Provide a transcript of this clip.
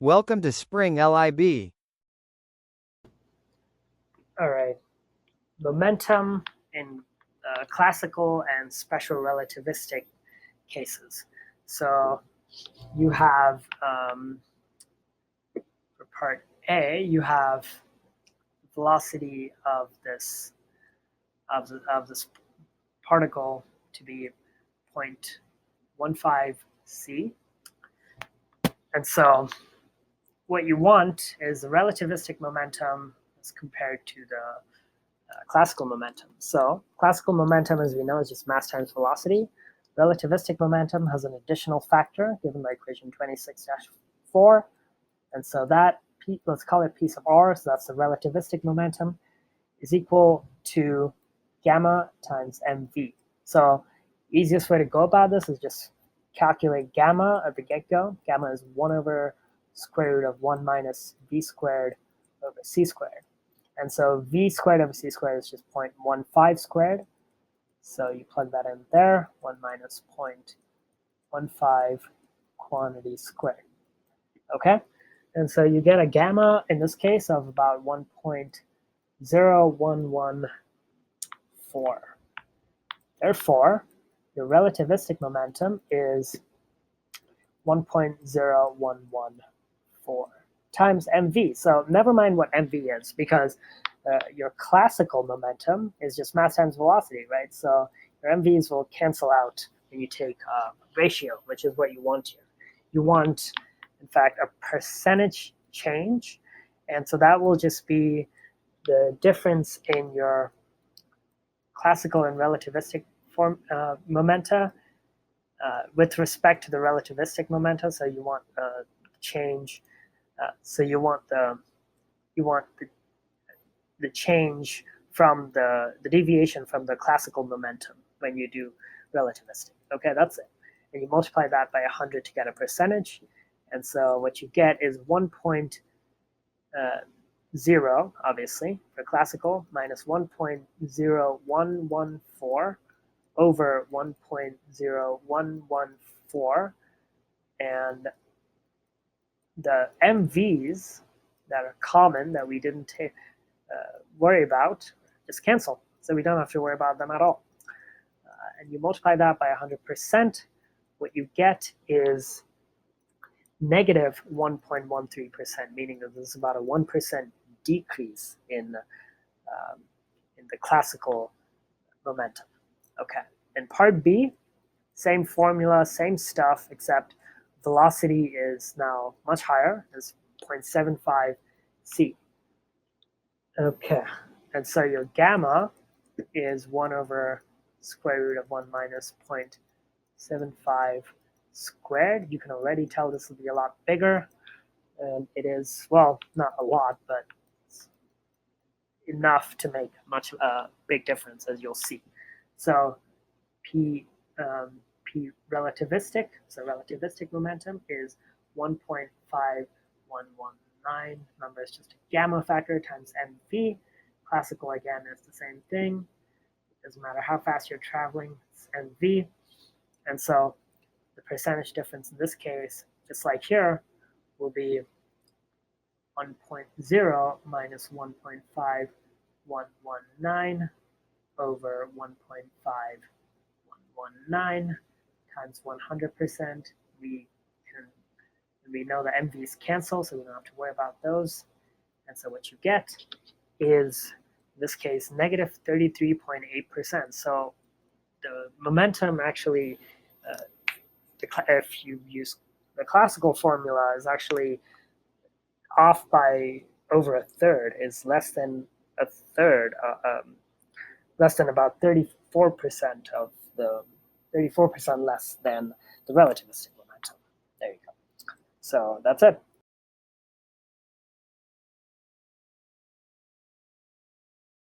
Welcome to Spring LIB. All right, momentum in classical and special relativistic cases. So you have, for part A, you have velocity of this particle to be 0.15 c. And so what you want is the relativistic momentum as compared to the classical momentum. So classical momentum, as we know, is just mass times velocity. Relativistic momentum has an additional factor given by equation 26-4. And so that, let's call it piece of r, so that's the relativistic momentum, is equal to gamma times mv. So easiest way to go about this is just calculate gamma at the get-go. Gamma is 1 over square root of 1 minus v squared over c squared. And so v squared over c squared is just 0.15 squared. So you plug that in there, 1 minus 0.15 quantity squared. Okay? And so you get a gamma, in this case, of about 1.0114. Therefore, your relativistic momentum is 1.0114 times mv. So never mind what mv is, because your classical momentum is just mass times velocity, right? So your mv's will cancel out when you take ratio, which is what you want here. You want, in fact, a percentage change. And so that will just be the difference in your classical and relativistic momenta with respect to the relativistic momenta. So you want change. So you want the change from the deviation from the classical momentum when you do relativistic. Okay, that's it. And you multiply that by 100 to get a percentage. And so what you get is 1.0, obviously, for classical, minus 1.0114 over 1.0114. And the MVs that are common that we didn't worry about just cancel. So we don't have to worry about them at all. And you multiply that by 100%. What you get is negative 1.13%, meaning that there's about a 1% decrease in the classical momentum. Okay. In part B, same formula, same stuff, except velocity is now much higher. It's 0.75 c. Okay. And so your gamma is 1 over square root of 1 minus 0.75 squared. You can already tell this will be a lot bigger. And it is, well, not a lot, but enough to make much big difference, as you'll see. So P relativistic, so relativistic momentum is 1.5119. Remember, it's just a gamma factor times mv. Classical, again, is the same thing. It doesn't matter how fast you're traveling, it's mv. And so the percentage difference in this case, just like here, will be 1.0 minus 1.5119 over 1.5119 times 100%. We know the MVs cancel, so we don't have to worry about those. And so what you get is, in this case, negative 33.8%. So the momentum actually, if you use the classical formula, is actually off by over a third, is less than a third, less than about 34% of the 34% less than the relativistic momentum. There you go. So that's it.